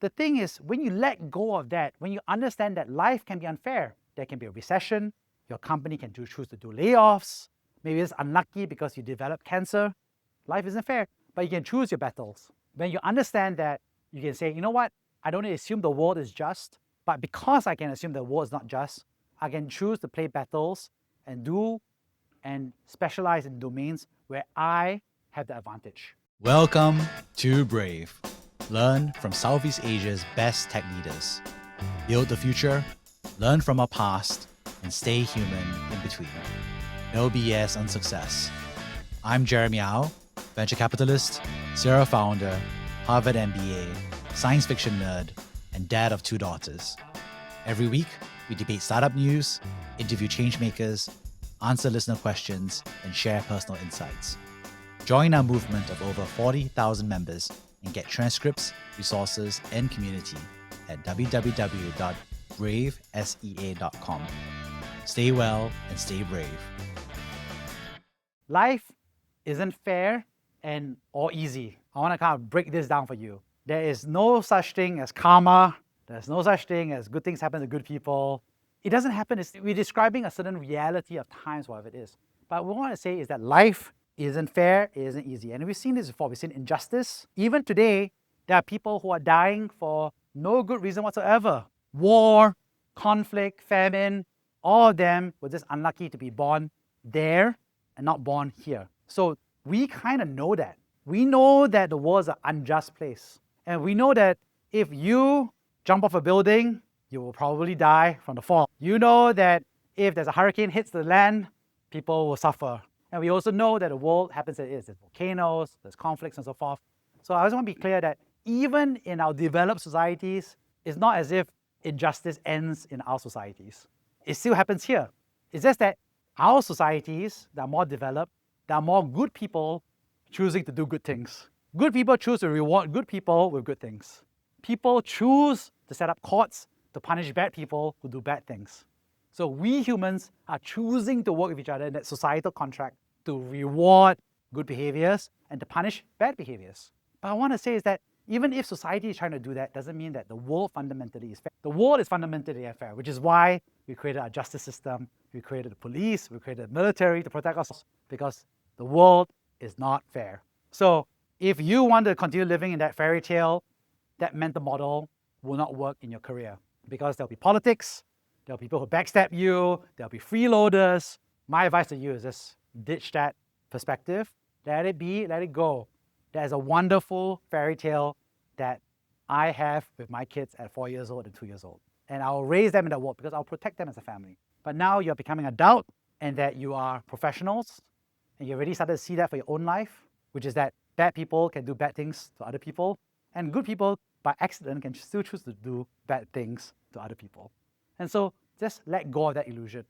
the thing is, when you let go of that, when you understand that life can be unfair, there can be a recession, your company can choose to do layoffs, maybe it's unlucky because you develop cancer. Life isn't fair, but you can choose your battles. When you understand that, you can say, you know what, I don't assume the world is just, but because I can assume the world is not just, I can choose to play battles and do and specialize in domains where I have the advantage. Welcome to Brave. Learn from Southeast Asia's best tech leaders. Build the future, learn from our past, and stay human in between. No BS on success. I'm Jeremy Au, venture capitalist, Sierra founder, Harvard MBA, science fiction nerd, and dad of 2 daughters. Every week, we debate startup news, interview changemakers, answer listener questions, and share personal insights. Join our movement of over 40,000 members and get transcripts, resources, and community at www.bravesea.com. Stay well and stay brave. Life isn't fair or easy. I want to kind of break this down for you. There is no such thing as karma. There's no such thing as good things happen to good people. It doesn't happen. We're describing a certain reality of times, whatever it is. But what we want to say is that life isn't fair, it isn't easy. And we've seen this before. We've seen injustice. Even today, there are people who are dying for no good reason whatsoever. War, conflict, famine, all of them were just unlucky to be born there and not born here. So we kind of know that. We know that the world is an unjust place. And we know that if you jump off a building, you will probably die from the fall. You know that if there's a hurricane hits the land, people will suffer. And we also know that the world happens as it is. There's volcanoes, there's conflicts and so forth. So I just want to be clear that even in our developed societies, it's not as if injustice ends in our societies. It still happens here. It's just that our societies that are more developed, there are more good people choosing to do good things. Good people choose to reward good people with good things. People choose to set up courts to punish bad people who do bad things. So we humans are choosing to work with each other in that societal contract to reward good behaviors and to punish bad behaviors. But I want to say is that even if society is trying to do that, doesn't mean that the world fundamentally is fair. The world is fundamentally unfair, which is why we created our justice system, we created the police, we created the military to protect us, because the world is not fair. So if you want to continue living in that fairy tale, that mental model will not work in your career, because there'll be politics, there'll be people who backstab you, there'll be freeloaders. My advice to you is just ditch that perspective, let it be, let it go. There's a wonderful fairy tale that I have with my kids at 4 years old and 2 years old. And I'll raise them in the world because I'll protect them as a family. But now you're becoming an adult and that you are professionals and you already started to see that for your own life, which is that bad people can do bad things to other people and good people by accident can still choose to do bad things to other people. And so just let go of that illusion.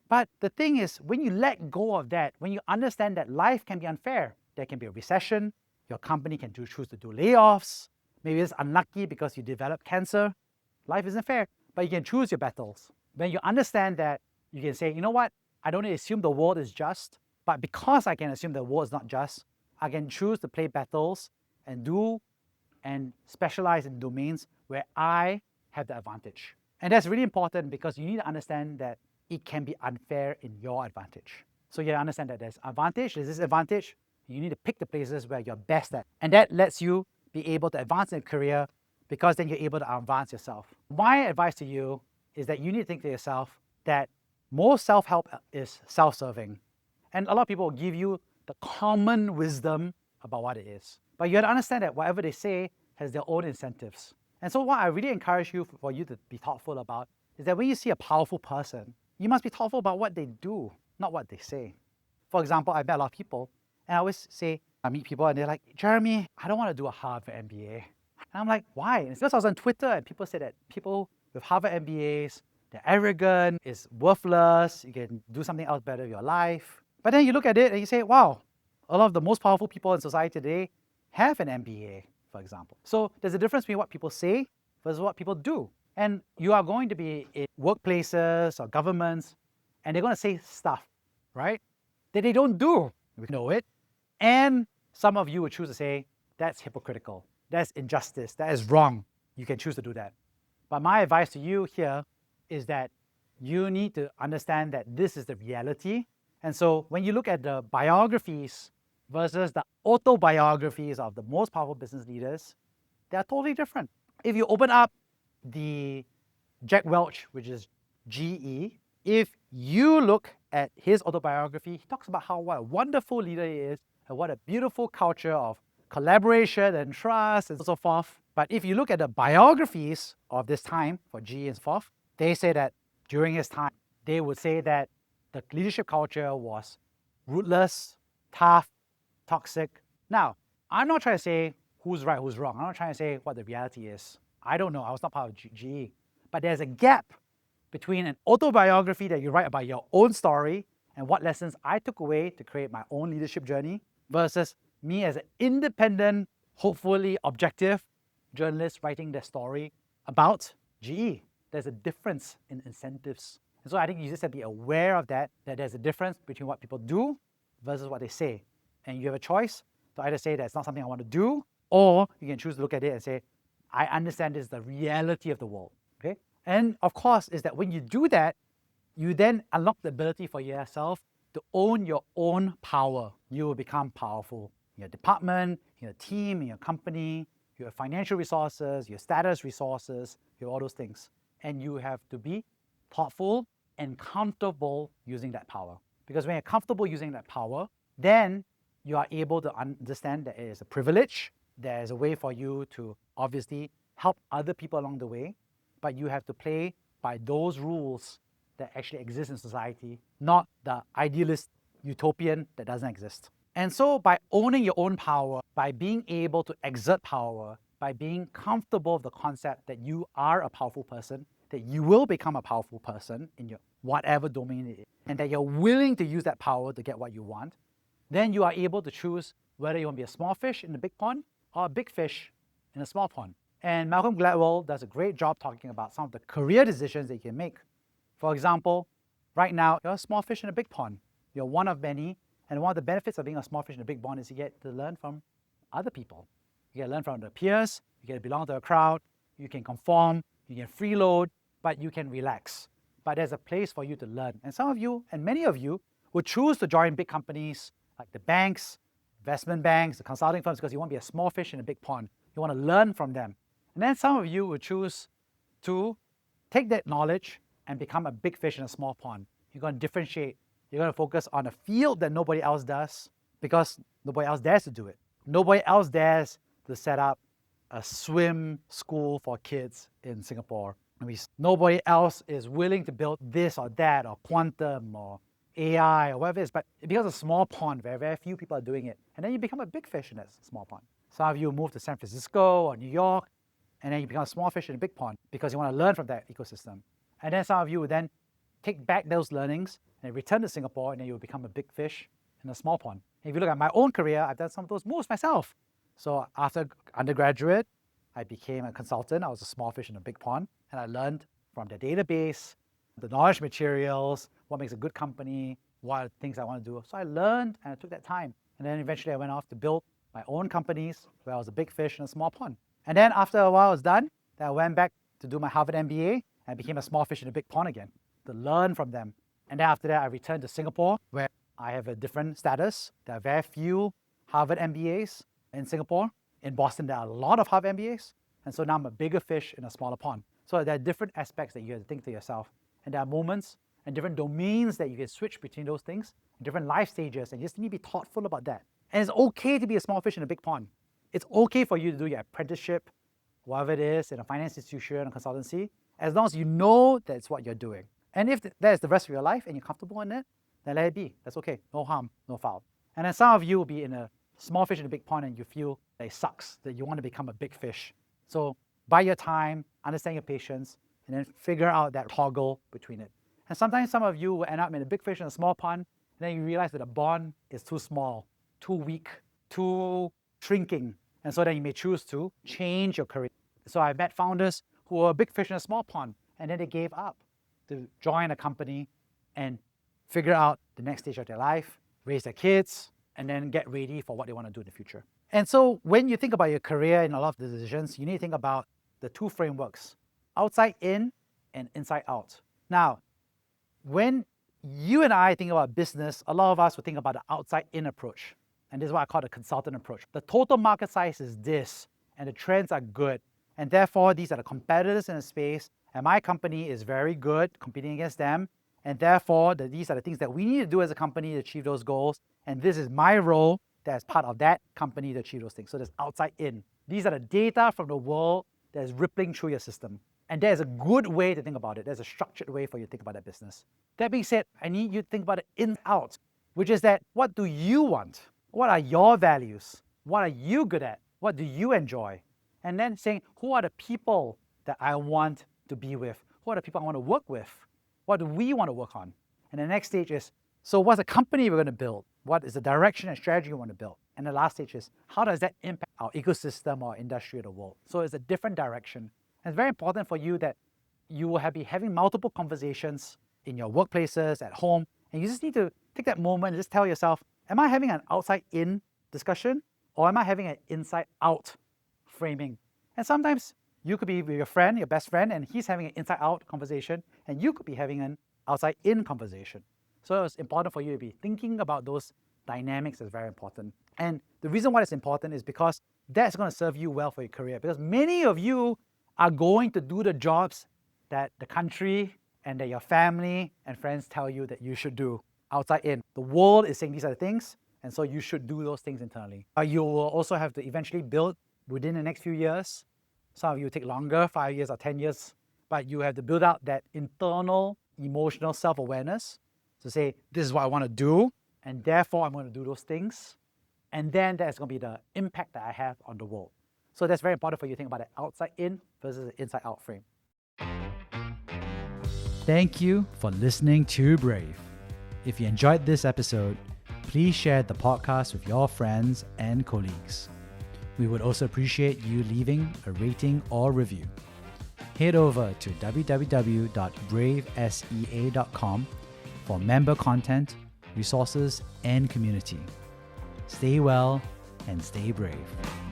But the thing is, when you let go of that, when you understand that life can be unfair, there can be a recession, your company can choose to do layoffs, maybe it's unlucky because you develop cancer. Life isn't fair, but you can choose your battles. When you understand that, you can say, you know what, I don't assume the world is just, but because I can assume the world is not just, I can choose to play battles and do and specialize in domains where I have the advantage. And that's really important because you need to understand that it can be unfair in your advantage. So you understand that there's advantage, there's disadvantage. You need to pick the places where you're best at. And that lets you be able to advance in a career because then you're able to advance yourself. My advice to you is that you need to think to yourself that most self-help is self-serving. And a lot of people will give you the common wisdom about what it is. But you have to understand that whatever they say has their own incentives. And so what I really encourage you for you to be thoughtful about is that when you see a powerful person, you must be thoughtful about what they do, not what they say. For example, I met a lot of people, and I always say, I meet people and they're like, Jeremy, I don't want to do a Harvard MBA. And I'm like, why? And it's because I was on Twitter and people said that people with Harvard MBAs, they're arrogant, it's worthless, you can do something else better with your life. But then you look at it and you say, wow, a lot of the most powerful people in society today have an MBA, for example. So there's a difference between what people say versus what people do. And you are going to be in workplaces or governments, and they're going to say stuff, right, that they don't do. We know it. And some of you would choose to say, that's hypocritical, that's injustice, that is wrong. you can choose to do that. But my advice to you here is that you need to understand that this is the reality. And so when you look at the biographies versus the autobiographies of the most powerful business leaders, they are totally different. If you open up the Jack Welch, which is GE, if you look at his autobiography, he talks about what a wonderful leader he is and what a beautiful culture of collaboration and trust and so forth. But if you look at the biographies of this time for GE and so forth, they say that during his time, they would say that the leadership culture was ruthless, tough, toxic. Now, I'm not trying to say who's right, who's wrong. I'm not trying to say what the reality is. I don't know. I was not part of GE. But there's a gap between an autobiography that you write about your own story and what lessons I took away to create my own leadership journey versus me as an independent, hopefully objective journalist writing their story about GE. There's a difference in incentives. And so I think you just have to be aware of that there's a difference between what people do versus what they say. And you have a choice to either say that's not something I want to do, or you can choose to look at it and say, I understand this is the reality of the world. Okay? And of course, is that when you do that, you then unlock the ability for yourself to own your own power. You will become powerful in your department, in your team, in your company, your financial resources, your status resources, your all those things. And you have to be thoughtful and comfortable using that power. Because when you're comfortable using that power, then you are able to understand that it is a privilege. There is a way for you to obviously help other people along the way, but you have to play by those rules that actually exist in society, not the idealist utopian that doesn't exist. And so by owning your own power, by being able to exert power, by being comfortable with the concept that you are a powerful person, that you will become a powerful person in your whatever domain it is, and that you're willing to use that power to get what you want, then you are able to choose whether you want to be a small fish in a big pond or a big fish in a small pond. And Malcolm Gladwell does a great job talking about some of the career decisions that you can make. For example, right now, you're a small fish in a big pond. You're one of many, and one of the benefits of being a small fish in a big pond is you get to learn from other people. You get to learn from the peers, you get to belong to a crowd, you can conform, you can freeload, but you can relax. But there's a place for you to learn. And some of you, and many of you, would choose to join big companies like the banks, investment banks, the consulting firms, because you want to be a small fish in a big pond. You want to learn from them. And then some of you would choose to take that knowledge and become a big fish in a small pond. You're going to differentiate. You're going to focus on a field that nobody else does because nobody else dares to do it. Nobody else dares to set up a swim school for kids in Singapore. Nobody else is willing to build this or that or quantum or AI or whatever it is, but because it's a small pond, very, very few people are doing it. And then you become a big fish in that small pond. Some of you move to San Francisco or New York, and then you become a small fish in a big pond because you want to learn from that ecosystem. And then some of you would then take back those learnings and return to Singapore, and then you'll become a big fish in a small pond. And if you look at my own career, I've done some of those moves myself. So after undergraduate, I became a consultant. I was a small fish in a big pond, and I learned from the database, the knowledge materials, what makes a good company, what are the things I want to do. So I learned, and I took that time. And then eventually I went off to build my own companies where I was a big fish in a small pond. And then after a while I was done, then I went back to do my Harvard MBA, and I became a small fish in a big pond again to learn from them. And then after that, I returned to Singapore, where I have a different status. There are very few Harvard MBAs in Singapore. In Boston, there are a lot of Harvard MBAs. And so now I'm a bigger fish in a smaller pond. So there are different aspects that you have to think to yourself. And there are moments and different domains that you can switch between those things, different life stages, and you just need to be thoughtful about that. And it's okay to be a small fish in a big pond. It's okay for you to do your apprenticeship, whatever it is, in a finance institution or consultancy, as long as you know that's what you're doing. And if that is the rest of your life and you're comfortable in it, then let it be. That's okay. No harm, no foul. And then some of you will be in a small fish in a big pond and you feel that it sucks, that you want to become a big fish. So buy your time, understand your patience, and then figure out that toggle between it. And sometimes some of you will end up in a big fish in a small pond, and then you realize that the bond is too small, too weak, too shrinking. And so then you may choose to change your career. So I met founders who were a big fish in a small pond, and then they gave up to join a company and figure out the next stage of their life, raise their kids, and then get ready for what they want to do in the future. And so when you think about your career and a lot of the decisions, you need to think about the two frameworks, outside in and inside out. Now, when you and I think about business, a lot of us will think about the outside in approach. And this is what I call the consultant approach. The total market size is this, and the trends are good. And therefore, these are the competitors in the space, and my company is very good competing against them. And therefore, these are the things that we need to do as a company to achieve those goals. And this is my role as part of that company to achieve those things. So there's outside in. These are the data from the world that is rippling through your system. And there's a good way to think about it. There's a structured way for you to think about that business. That being said, I need you to think about it in out, which is that what do you want? What are your values? What are you good at? What do you enjoy? And then saying, who are the people that I want to be with? Who are the people I want to work with? What do we want to work on? And the next stage is, so what's the company we're going to build? What is the direction and strategy we want to build? And the last stage is, how does that impact our ecosystem or industry or the world? So it's a different direction. And it's very important for you that you will be having multiple conversations in your workplaces, at home, and you just need to take that moment and just tell yourself, am I having an outside-in discussion or am I having an inside-out framing? And sometimes you could be with your friend, your best friend, and he's having an inside-out conversation, and you could be having an outside-in conversation. So it's important for you to be thinking about those dynamics. Is very important. And the reason why it's important is because that's going to serve you well for your career, because many of you are going to do the jobs that the country and that your family and friends tell you that you should do outside in. The world is saying these are the things, and so you should do those things internally. You will also have to eventually build within the next few years. Some of you take longer, 5 years or 10 years, but you have to build out that internal emotional self-awareness to say, this is what I want to do, and therefore I'm going to do those things. And then that's going to be the impact that I have on the world. So that's very important for you to think about the outside in versus the inside out frame. Thank you for listening to Brave. If you enjoyed this episode, please share the podcast with your friends and colleagues. We would also appreciate you leaving a rating or review. Head over to www.bravesea.com for member content, resources, and community. Stay well and stay brave.